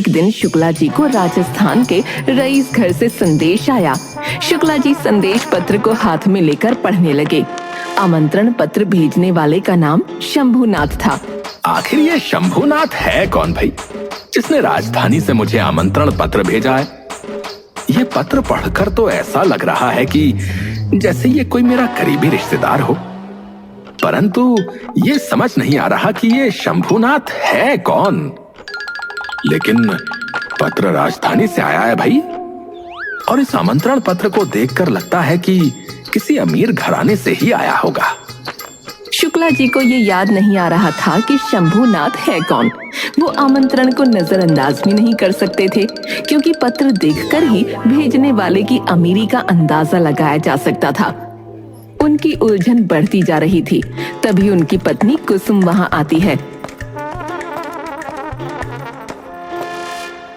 एक दिन शुक्ला जी को राजस्थान के रईस घर से संदेश आया। शुक्ला जी संदेश पत्र को हाथ में लेकर पढ़ने लगे। आमंत्रण पत्र भेजने वाले का नाम शंभुनाथ था। आखिर ये शंभुनाथ है कौन भाई, जिसने राजधानी से मुझे आमंत्रण पत्र भेजा है? ये पत्र पढ़कर तो ऐसा लग रहा है कि जैसे ये कोई मेरा करीबी रिश्तेदार हो, परंतु ये समझ नहीं आ रहा कि ये शंभुनाथ है कौन। लेकिन पत्र राजधानी से आया है भाई, और इस आमंत्रण पत्र को देखकर लगता है कि किसी अमीर घराने से ही आया होगा। शुक्ला जी को ये याद नहीं आ रहा था कि शंभुनाथ है कौन। वो आमंत्रण को नजरअंदाज भी नहीं कर सकते थे, क्योंकि पत्र देखकर ही भेजने वाले की अमीरी का अंदाजा लगाया जा सकता था। उनकी उलझन बढ़ती जा रही थी। तभी उनकी पत्नी कुसुम वहां आती है।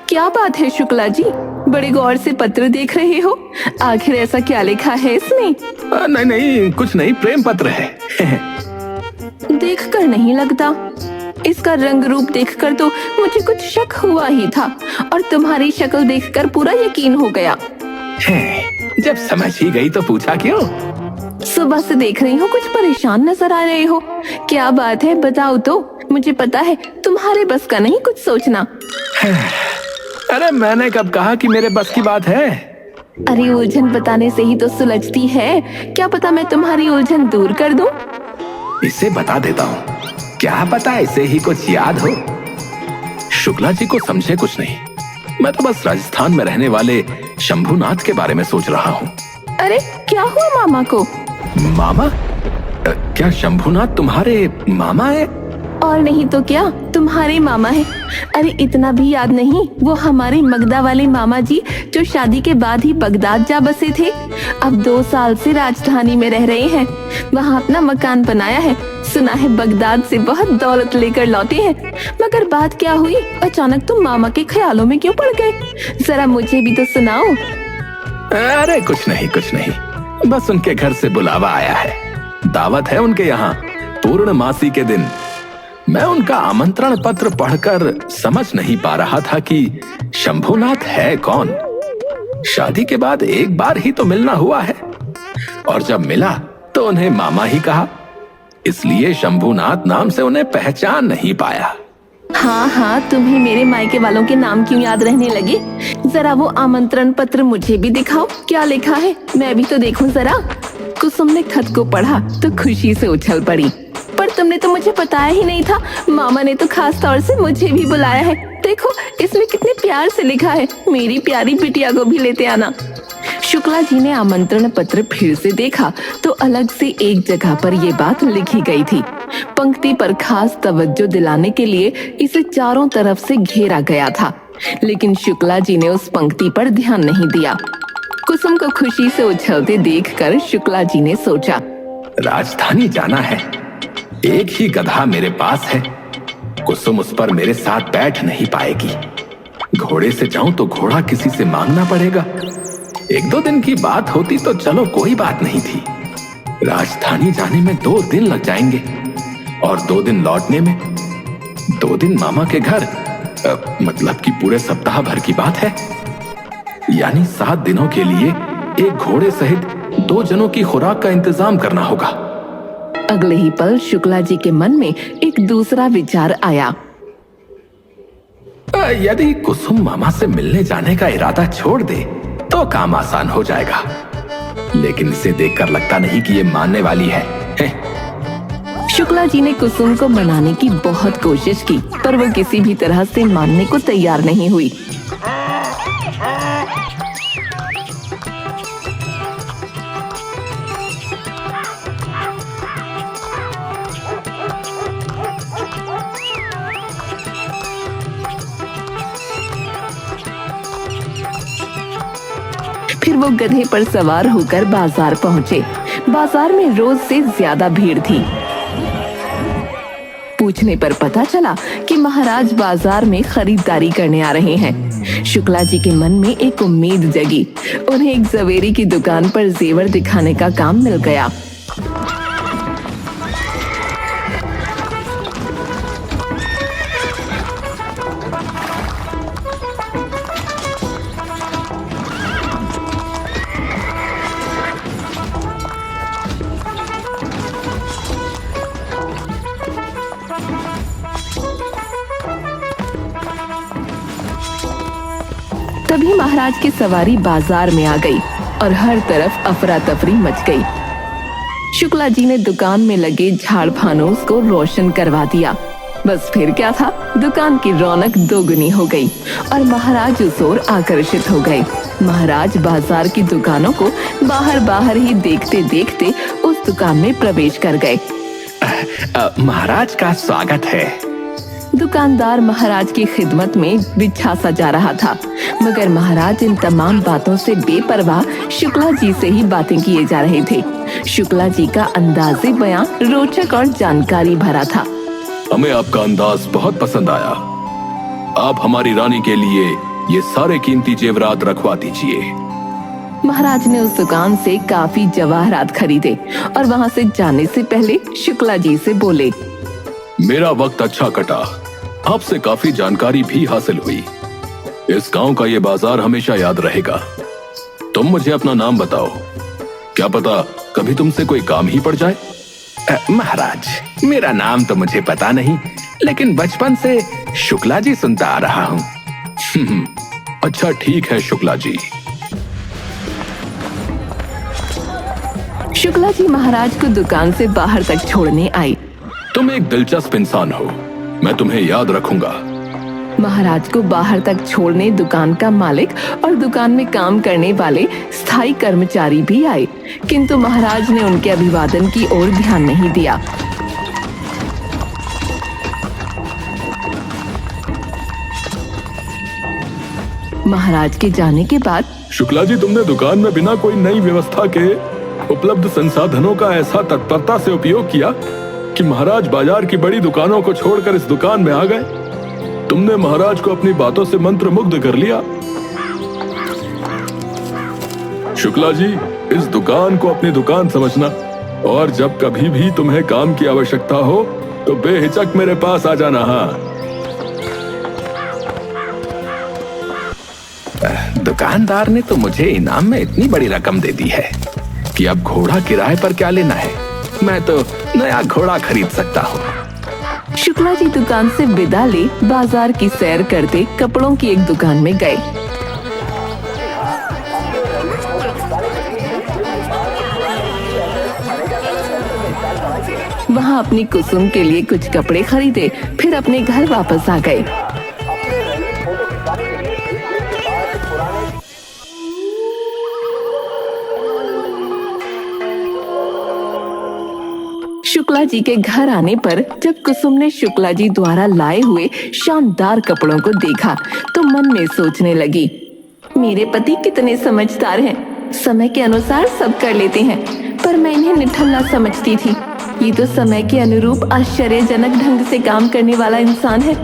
क्या बात है शुक्ला जी, बड़े गौर से पत्र देख रहे हो? आखिर ऐसा क्या लिखा है इसमें? नहीं नहीं, कुछ नहीं, प्रेम पत्र है। देखकर नहीं लगता। इसका रंग रूप देखकर तो मुझे कुछ शक हुआ ही था, और तुम्हारी शक्ल देखकर पूरा यकीन हो गया। जब समझ ही गई तो पूछा क्यों? सुबह से देख रही हूँ कुछ परेशान नजर आ रहे हो। क्या बात है, बताओ तो। मुझे पता है तुम्हारे बस का नहीं कुछ सोचना। अरे मैंने कब कहा कि मेरे बस की बात है? अरे उलझन बताने से ही तो सुलझती है। क्या पता मैं तुम्हारी उलझन दूर कर दूं? इसे बता देता हूँ, क्या पता इसे ही कुछ याद हो। शुक्ला जी को समझे कुछ नहीं, मैं तो बस राजस्थान में रहने वाले शंभुनाथ के बारे में सोच रहा हूँ। अरे क्या हुआ मामा को? मामा? क्या शंभुनाथ तुम्हारे मामा है? और नहीं तो क्या, तुम्हारे मामा है। अरे इतना भी याद नहीं? वो हमारे मगदा वाले मामा जी, जो शादी के बाद ही बगदाद जा बसे थे। अब 2 साल से राजधानी में रह रहे हैं। वहाँ अपना मकान बनाया है। सुना है बगदाद से बहुत दौलत लेकर लौटे हैं। मगर बात क्या हुई, अचानक तुम मामा के ख्यालों में क्यों पड़ गए? जरा मुझे भी तो सुनाओ। अरे कुछ नहीं, बस उनके घर से बुलावा आया है। दावत है उनके यहाँ पूर्णमासी के दिन। मैं उनका आमंत्रण पत्र पढ़कर समझ नहीं पा रहा था कि शंभुनाथ है कौन। शादी के बाद एक बार ही तो मिलना हुआ है, और जब मिला तो उन्हें मामा ही कहा, इसलिए शंभुनाथ नाम से उन्हें पहचान नहीं पाया। हाँ, तुम्हें मेरे मायके वालों के नाम क्यों याद रहने लगे? जरा वो आमंत्रण पत्र मुझे भी दिखाओ, क्या लिखा है, मैं भी तो देखूं जरा। कुसुम ने खत को पढ़ा तो खुशी से उछल पड़ी। पर तुमने तो मुझे बताया ही नहीं था। मामा ने तो खास तौर से मुझे भी बुलाया है। देखो इसमें कितने प्यार से लिखा है, मेरी प्यारी बिटिया को भी लेते आना। शुक्ला जी ने आमंत्रण पत्र फिर से देखा तो अलग से एक जगह पर ये बात लिखी गई थी। पंक्ति पर खास तवज्जो दिलाने के लिए इसे चारों तरफ से घेरा गया था, लेकिन शुक्ला जी ने उस पंक्ति पर ध्यान नहीं दिया। कुसुम को खुशी से उछलते देखकर शुक्ला जी ने सोचा, राजधानी जाना है, एक ही गधा मेरे पास है। कुसुम उस पर मेरे साथ बैठ नहीं पाएगी। घोड़े से जाऊं तो घोड़ा किसी से मांगना पड़ेगा। 1-2 दिन की बात होती तो चलो कोई बात नहीं थी। राजधानी जाने में 2 दिन लग जाएंगे, और 2 दिन लौटने में 2 दिन मामा के घर, मतलब कि पूरे सप्ताह भर की बात है। यानी 7 दिनों के लिए एक घोड़े सहित 2 जनों की खुराक का इंतजाम करना होगा। अगले ही पल शुक्ला जी के मन में एक दूसरा विचार आया। यदि कुसुम मामा से मिलने जाने का इरादा छोड़ दे तो काम आसान हो जाएगा, लेकिन इसे देखकर लगता नहीं कि ये मानने वाली है। शुक्ला जी ने कुसुम को मनाने की बहुत कोशिश की, पर वो किसी भी तरह से मानने को तैयार नहीं हुई। फिर वो गधे पर सवार होकर बाजार पहुंचे। बाजार में रोज से ज्यादा भीड़ थी। पूछने पर पता चला कि महाराज बाजार में खरीदारी करने आ रहे हैं। शुक्ला जी के मन में एक उम्मीद जगी। उन्हें एक जवेरी की दुकान पर जेवर दिखाने का काम मिल गया। तभी महाराज की सवारी बाजार में आ गई और हर तरफ अफरा तफरी मच गई। शुक्ला जी ने दुकान में लगे झाड़ फानूस को रोशन करवा दिया। बस फिर क्या था, दुकान की रौनक दोगुनी हो गई और महाराज उस ओर आकर्षित हो गए। महाराज बाजार की दुकानों को बाहर बाहर ही देखते देखते उस दुकान में प्रवेश कर गए। महाराज का स्वागत है। दुकानदार महाराज की खिदमत में बिछा सा जा रहा था, मगर महाराज इन तमाम बातों से बेपरवाह शुक्ला जी से ही बातें किए जा रहे थे। शुक्ला जी का अंदाज़े बयां रोचक और जानकारी भरा था। हमें आपका अंदाज बहुत पसंद आया। आप हमारी रानी के लिए ये सारे कीमती जेवरात रखवा दीजिए। महाराज ने उस दुकान से काफी जवाहरात खरीदे और वहां से जाने से पहले शुक्ला जी से बोले, मेरा वक्त अच्छा कटा, आपसे काफी जानकारी भी हासिल हुई। इस गांव का ये बाजार हमेशा याद रहेगा। तुम मुझे अपना नाम बताओ, क्या पता कभी तुमसे कोई काम ही पड़ जाए। महाराज, मेरा नाम तो मुझे पता नहीं, लेकिन बचपन से शुक्ला जी सुनता आ रहा हूँ। अच्छा ठीक है शुक्ला जी। शुक्ला जी महाराज को दुकान से बाहर तक छोड़ने आई। तुम एक दिलचस्प इंसान हो, मैं तुम्हें याद रखूंगा। महाराज को बाहर तक छोड़ने दुकान का मालिक और दुकान में काम करने वाले स्थायी कर्मचारी भी आए, किंतु महाराज ने उनके अभिवादन की ओर ध्यान नहीं दिया। महाराज के जाने के बाद, शुक्ला जी, तुमने दुकान में बिना कोई नई व्यवस्था के उपलब्ध संसाधनों का ऐसा तत्परता से उपयोग किया कि महाराज बाजार की बड़ी दुकानों को छोड़कर इस दुकान में आ गए। तुमने महाराज को अपनी बातों से मंत्रमुग्ध कर लिया। शुक्ला जी, इस दुकान को अपनी दुकान समझना और जब कभी भी तुम्हें काम की आवश्यकता हो तो बेहिचक मेरे पास आ जाना। हाँ, दुकानदार ने तो मुझे इनाम में इतनी बड़ी रकम दे दी है कि अब घोड़ा किराए पर क्या लेना है, मैं तो नया घोड़ा खरीद सकता हूँ। शुक्ला जी दुकान से विदा ले बाजार की सैर करते कपड़ों की एक दुकान में गए। वहां अपनी कुसुम के लिए कुछ कपड़े खरीदे, फिर अपने घर वापस आ गए। शुक्ला जी के घर आने पर जब कुसुम ने शुक्ला जी द्वारा लाए हुए शानदार कपड़ों को देखा तो मन में सोचने लगी, मेरे पति कितने समझदार हैं, समय के अनुसार सब कर लेते हैं, पर मैं इन्हें निठल्ला समझती थी। ये तो समय के अनुरूप आश्चर्यजनक ढंग से काम करने वाला इंसान है।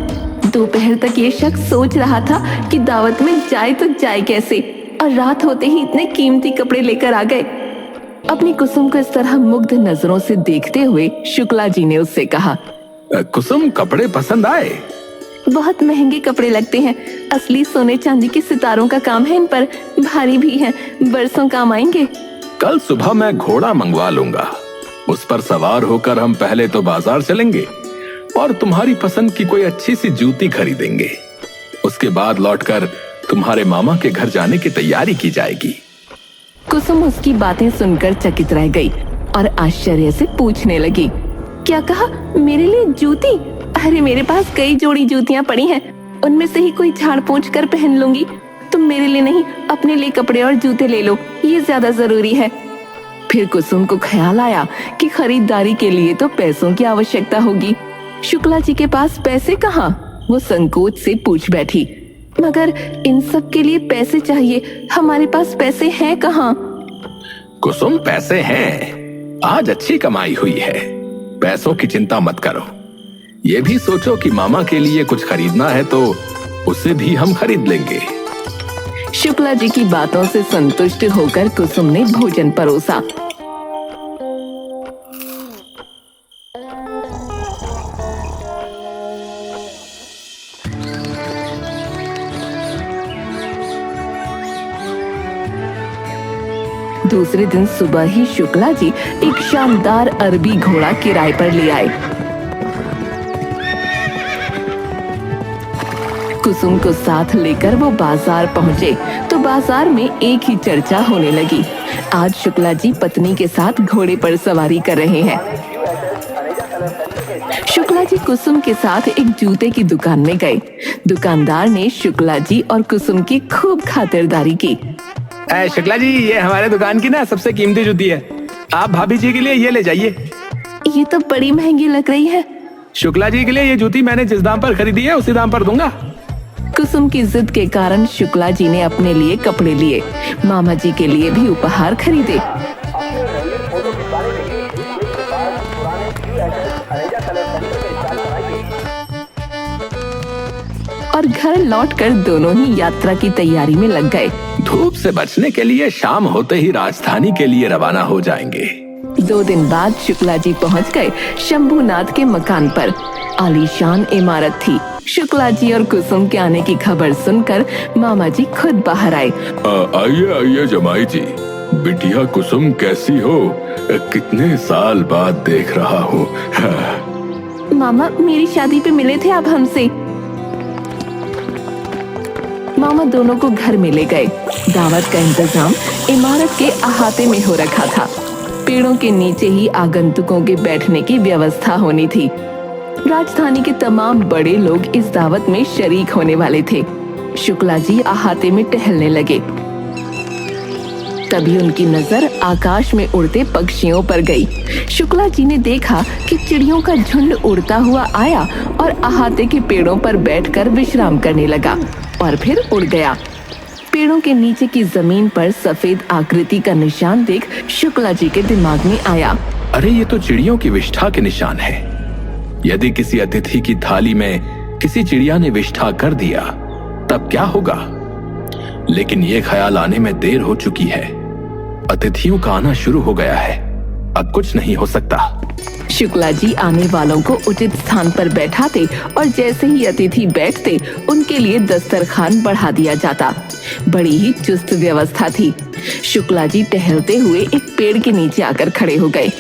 दोपहर तक ये शख्स सोच रहा था कि दावत में जाए तो जाए कैसे, और रात होते ही इतने कीमती कपड़े लेकर आ गए। अपनी कुसुम को इस तरह मुग्ध नजरों से देखते हुए शुक्ला जी ने उससे कहा, कुसुम, कपड़े पसंद आए? बहुत महंगे कपड़े लगते हैं, असली सोने चांदी के सितारों का काम है इन पर, भारी भी हैं, बरसों काम आएंगे। कल सुबह मैं घोड़ा मंगवा लूंगा, उस पर सवार होकर हम पहले तो बाजार चलेंगे और तुम्हारी पसंद की कोई अच्छी सी जूती खरीदेंगे। उसके बाद लौटकर तुम्हारे मामा के घर जाने की तैयारी की जाएगी। कुसुम उसकी बातें सुनकर चकित रह गई और आश्चर्य से पूछने लगी, क्या कहा, मेरे लिए जूती? अरे मेरे पास कई जोड़ी जूतियां पड़ी हैं, उनमें से ही कोई झाड़ पोंछ कर पहन लूंगी। तुम मेरे लिए नहीं, अपने लिए कपड़े और जूते ले लो, ये ज्यादा जरूरी है। फिर कुसुम को ख्याल आया कि खरीदारी के लिए तो पैसों की आवश्यकता होगी। शुक्ला जी के पास पैसे कहाँ? वो संकोच से पूछ बैठी, मगर इन सब के लिए पैसे चाहिए, हमारे पास पैसे हैं कहाँ? कुसुम, पैसे हैं, आज अच्छी कमाई हुई है, पैसों की चिंता मत करो। ये भी सोचो कि मामा के लिए कुछ खरीदना है तो उसे भी हम खरीद लेंगे। शुक्ला जी की बातों से संतुष्ट होकर कुसुम ने भोजन परोसा। दूसरे दिन सुबह ही शुक्ला जी एक शानदार अरबी घोड़ा किराए पर ले आए। कुसुम को साथ लेकर वो बाजार पहुँचे तो बाजार में एक ही चर्चा होने लगी। आज शुक्ला जी पत्नी के साथ घोड़े पर सवारी कर रहे हैं। शुक्ला जी कुसुम के साथ एक जूते की दुकान में गए। दुकानदार ने शुक्ला जी और कुसुम की खूब खातिरदारी की। शुक्ला जी, ये हमारे दुकान की ना सबसे कीमती जूती है, आप भाभी जी के लिए ये ले जाइए। ये तो बड़ी महंगी लग रही है। शुक्ला जी के लिए ये जूती मैंने जिस दाम पर खरीदी है उसी दाम पर दूंगा। कुसुम की जिद के कारण शुक्ला जी ने अपने लिए कपड़े लिए, मामा जी के लिए भी उपहार खरीदे। और घर लौटकर दोनों ही यात्रा की तैयारी में लग गए। धूप से बचने के लिए शाम होते ही राजधानी के लिए रवाना हो जाएंगे। 2 दिन बाद शुक्ला जी पहुंच गए शंभूनाथ के मकान पर। आलीशान इमारत थी। शुक्ला जी और कुसुम के आने की खबर सुनकर मामा जी खुद बाहर आए। आइए आइए जमाई जी, बिटिया कुसुम कैसी हो? कितने साल बाद देख रहा हूँ। मामा, मेरी शादी पे मिले थे आप हमसे। मामा दोनों को घर में ले गए। दावत का इंतजाम इमारत के अहाते में हो रखा था। पेड़ों के नीचे ही आगंतुकों के बैठने की व्यवस्था होनी थी। राजधानी के तमाम बड़े लोग इस दावत में शरीक होने वाले थे। शुक्ला जी अहाते में टहलने लगे। तभी उनकी नजर आकाश में उड़ते पक्षियों पर गई। शुक्ला जी ने देखा कि चिड़ियों का झुंड उड़ता हुआ आया और अहाते के पेड़ों पर बैठकर विश्राम करने लगा और फिर उड़ गया। पेड़ों के नीचे की जमीन पर सफेद आकृति का निशान देख शुक्ला जी के दिमाग में आया, अरे ये तो चिड़ियों की विष्ठा के निशान है। यदि किसी अतिथि की थाली में किसी चिड़िया ने विष्ठा कर दिया तब क्या होगा? लेकिन ये ख्याल आने में देर हो चुकी है। अतिथियों का आना शुरू हो गया है, अब कुछ नहीं हो सकता। शुक्ला जी आने वालों को उचित स्थान पर बैठाते और जैसे ही अतिथि बैठते उनके लिए दस्तरखान बढ़ा दिया जाता। बड़ी ही चुस्त व्यवस्था थी। शुक्ला जी टहलते हुए एक पेड़ के नीचे आकर खड़े हो गए।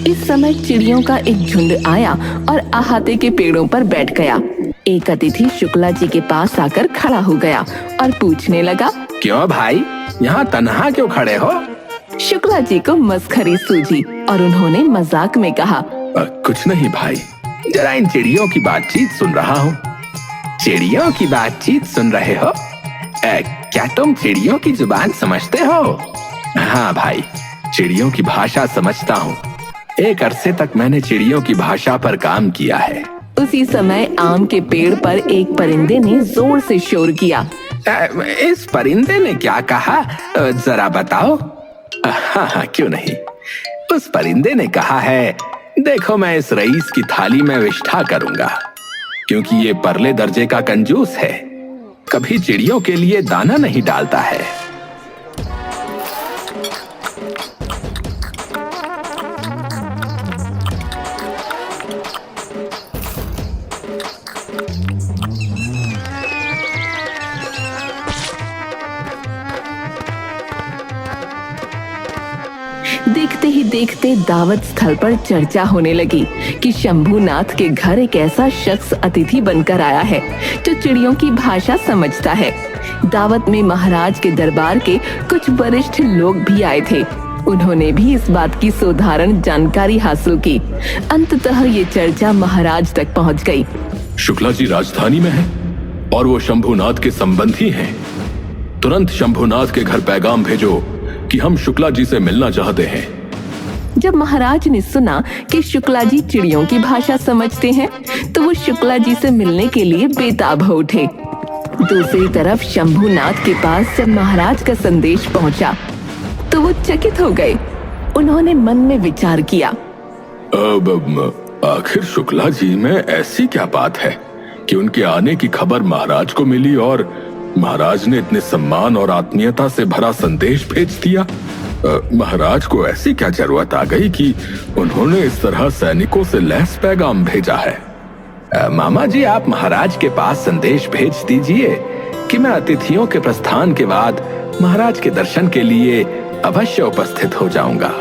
इस समय चिड़ियों का एक झुंड आया और अहाते के पेड़ों पर बैठ गया। एक अतिथि शुक्ला जी के पास आकर खड़ा हो गया और पूछने लगा, क्यों भाई, यहाँ तन्हा क्यों खड़े हो? शुक्ला जी को मस्खरी सूझी और उन्होंने मजाक में कहा, कुछ नहीं भाई, जरा इन चिड़ियों की बातचीत सुन रहा हूँ। चिड़ियों की बातचीत सुन रहे हो? क्या तुम चिड़ियों की जुबान समझते हो? हाँ भाई, चिड़ियों की भाषा समझता हूँ। एक अरसे तक मैंने चिड़ियों की भाषा पर काम किया है। उसी समय आम के पेड़ पर एक परिंदे ने जोर से शोर किया। इस परिंदे ने क्या कहा, जरा बताओ। हाँ, क्यों नहीं। उस परिंदे ने कहा है, देखो मैं इस रईस की थाली में विष्ठा करूंगा, क्योंकि ये परले दर्जे का कंजूस है, कभी चिड़ियों के लिए दाना नहीं डालता है। देखते ही देखते दावत स्थल पर चर्चा होने लगी कि शंभूनाथ के घर एक ऐसा शख्स अतिथि बनकर आया है जो चिड़ियों की भाषा समझता है। दावत में महाराज के दरबार के कुछ वरिष्ठ लोग भी आए थे। उन्होंने भी इस बात की साधारण जानकारी हासिल की। अंततः ये चर्चा महाराज तक पहुंच गई। शुक्ला जी राजधानी में हैं और वो शंभूनाथ के संबंधी हैं। तुरंत शंभूनाथ के घर पैगाम भेजो कि हम शुक्ला जी से मिलना चाहते हैं। जब महाराज ने सुना कि शुक्ला जी चिड़ियों की भाषा समझते हैं तो वो शुक्ला जी से मिलने के लिए बेताब हो उठे। दूसरी तरफ शंभूनाथ के पास जब महाराज का संदेश पहुंचा तो वो चकित हो गए। उन्होंने मन में विचार किया, अब आखिर शुक्ला जी में ऐसी क्या बात है कि उनके आने की खबर महाराज को मिली और महाराज ने इतने सम्मान और आत्मीयता से भरा संदेश भेज दिया। महाराज को ऐसी क्या जरूरत आ गई कि उन्होंने इस तरह सैनिकों से लैस पैगाम भेजा है। मामा जी, आप महाराज के पास संदेश भेज दीजिए कि मैं अतिथियों के प्रस्थान के बाद महाराज के दर्शन के लिए अवश्य उपस्थित हो जाऊंगा।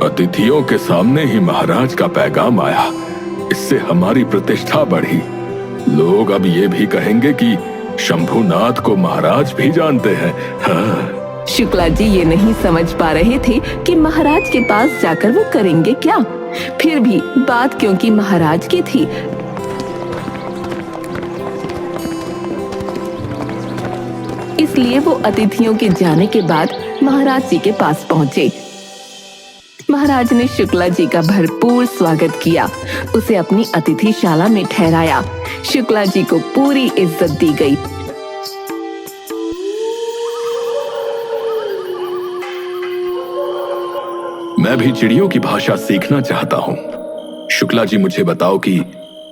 अतिथियों के सामने ही महाराज का पैगाम आया, इससे हमारी प्रतिष्ठा बढ़ी। लोग अब ये भी कहेंगे कि शंभुनाथ को महाराज भी जानते हैं। हाँ। शुक्ला जी ये नहीं समझ पा रहे थे कि महाराज के पास जाकर वो करेंगे क्या। फिर भी बात क्योंकि महाराज की थी, इसलिए वो अतिथियों के जाने के बाद महाराज जी के पास पहुंचे। महाराज ने शुक्ला जी का भरपूर स्वागत किया, उसे अपनी अतिथिशाला में ठहराया। शुक्ला जी को पूरी इज्जत दी गई। मैं भी चिड़ियों की भाषा सीखना चाहता हूँ। शुक्ला जी मुझे बताओ कि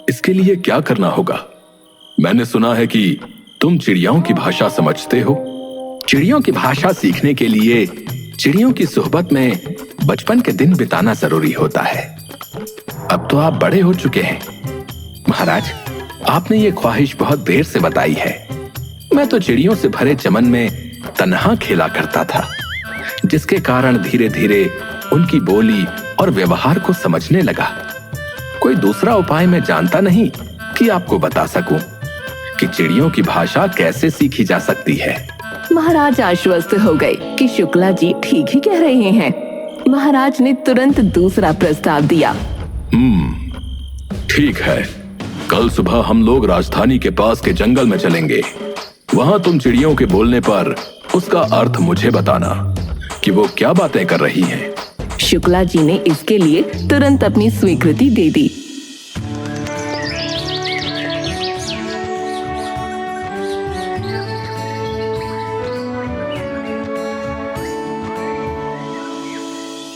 इसके लिए क्या करना होगा। मैंने सुना है कि तुम चिड़ियों की भाषा समझते हो। चिड़ियों की भाषा सीखने के लिए चिड़ियों की सोहबत में बचपन के दिन बिताना जरूरी होता है। अब तो आप बड़े हो चुके हैं। महाराज, आपने ये ख्वाहिश बहुत देर से बताई है। मैं तो चिड़ियों से भरे चमन में तन्हा खेला करता था, जिसके कारण धीरे धीरे उनकी बोली और व्यवहार को समझने लगा। कोई दूसरा उपाय मैं जानता नहीं कि आपको बता सकूं कि चिड़ियों की भाषा कैसे सीखी जा सकती है। महाराज आश्वस्त हो गए कि शुक्ला जी ठीक ही कह रहे हैं। महाराज ने तुरंत दूसरा प्रस्ताव दिया। ठीक है, कल सुबह हम लोग राजधानी के पास के जंगल में चलेंगे। वहां तुम चिड़ियों के बोलने पर उसका अर्थ मुझे बताना कि वो क्या बातें कर रही हैं। शुक्ला जी ने इसके लिए तुरंत अपनी स्वीकृति दे दी।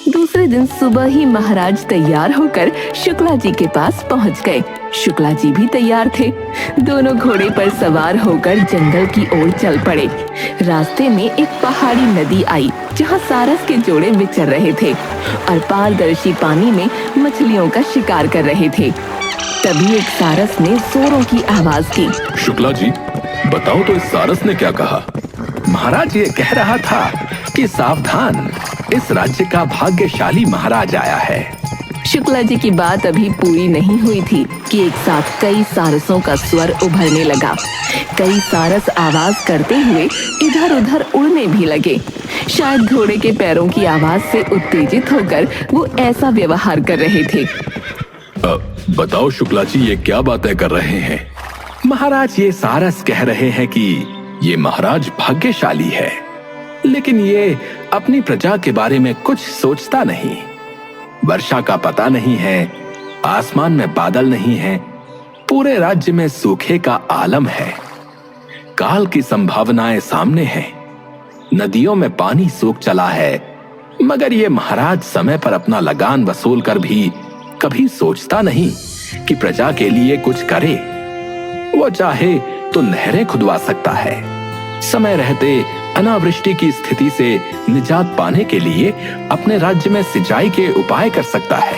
दूसरे दिन सुबह ही महाराज तैयार होकर शुक्ला जी के पास पहुंच गए। शुक्ला जी भी तैयार थे। दोनों घोड़े पर सवार होकर जंगल की ओर चल पड़े। रास्ते में एक पहाड़ी नदी आई, जहां सारस के जोड़े विचर रहे थे और पारदर्शी पानी में मछलियों का शिकार कर रहे थे। तभी एक सारस ने जोरों की आवाज की। शुक्ला जी, बताओ तो इस सारस ने क्या कहा। महाराज ये कह रहा था कि सावधान, इस राज्य का भाग्यशाली महाराज आया है। शुक्ला जी की बात अभी पूरी नहीं हुई थी कि एक साथ कई सारसों का स्वर उभरने लगा। कई सारस आवाज करते हुए इधर उधर उड़ने भी लगे। शायद घोड़े के पैरों की आवाज से उत्तेजित होकर वो ऐसा व्यवहार कर रहे थे। बताओ शुक्ला जी, ये क्या बातें कर रहे हैं। महाराज ये सारस कह रहे हैं कि ये महाराज भाग्यशाली है, लेकिन ये अपनी प्रजा के बारे में कुछ सोचता नहीं। वर्षा का पता नहीं है, आसमान में बादल नहीं है, पूरे राज्य में सूखे का आलम है। काल की संभावनाएं सामने हैं, नदियों में पानी सूख चला है, मगर ये महाराज समय पर अपना लगान वसूल कर भी कभी सोचता नहीं कि प्रजा के लिए कुछ करे। वो चाहे तो नहरें खुदवा सकता है, समय रहते अनावृष्टि की स्थिति से निजात पाने के लिए अपने राज्य में सिंचाई के उपाय कर सकता है।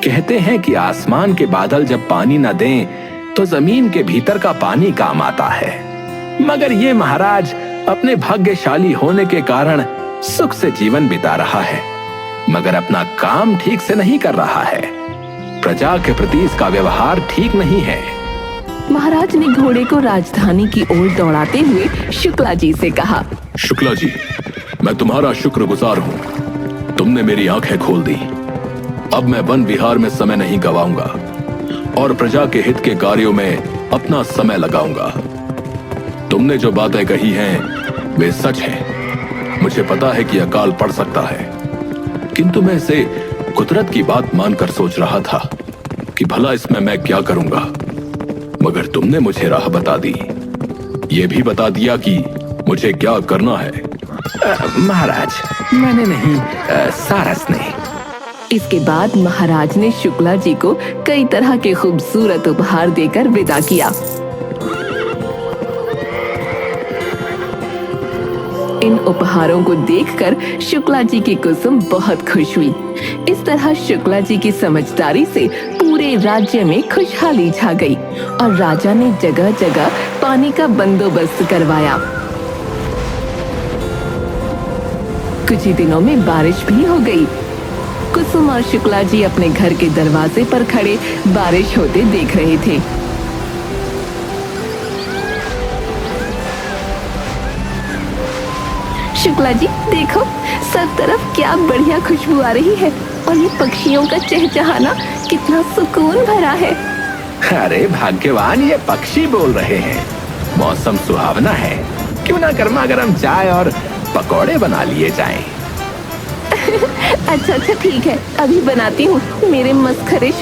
कहते हैं कि आसमान के बादल जब पानी न दें तो जमीन के भीतर का पानी काम आता है, मगर ये महाराज अपने भाग्यशाली होने के कारण सुख से जीवन बिता रहा है, मगर अपना काम ठीक से नहीं कर रहा है। प्रजा के प्रति इसका व्यवहार ठीक नहीं है। महाराज ने घोड़े को राजधानी की ओर दौड़ाते हुए शुक्ला जी से कहा। शुक्ला जी, मैं तुम्हारा शुक्रगुजार हूँ। तुमने मेरी आंखें खोल दी। अब मैं वन विहार में समय नहीं गवाऊंगा और प्रजा के हित के कार्यों में अपना समय लगाऊंगा। तुमने जो बातें कही हैं वे सच हैं। मुझे पता है कि अकाल पड़ सकता है, किंतु मैं इसे कुदरत की बात मानकर सोच रहा था कि भला इसमें मैं क्या करूंगा, मगर तुमने मुझे राह बता दी। ये भी बता दिया कि मुझे क्या करना है। महाराज, मैंने नहीं, सारस ने। इसके बाद महाराज ने शुक्ला जी को कई तरह के खूबसूरत उपहार देकर विदा किया। इन उपहारों को देखकर शुक्ला जी की कुसुम बहुत खुश हुई। इस तरह शुक्ला जी की समझदारी से पूरे राज्य में खुशहाली छा गई और राजा ने जगह जगह पानी का बंदोबस्त करवाया। कुछ ही दिनों में बारिश भी हो गई। कुसुम और शुक्ला जी अपने घर के दरवाजे पर खड़े बारिश होते देख रहे थे। शुक्ला जी देखो, सब तरफ क्या बढ़िया खुशबू आ रही है और ये पक्षियों का चहचहाना कितना सुकून भरा है। अरे भाग्यवान, ये पक्षी बोल रहे हैं। मौसम सुहावना है, क्यों ना गर्मा गर्म चाय और पकौड़े बना लिए जाएं। अच्छा ठीक है, अभी बनाती हूँ। मेरे मस्खरे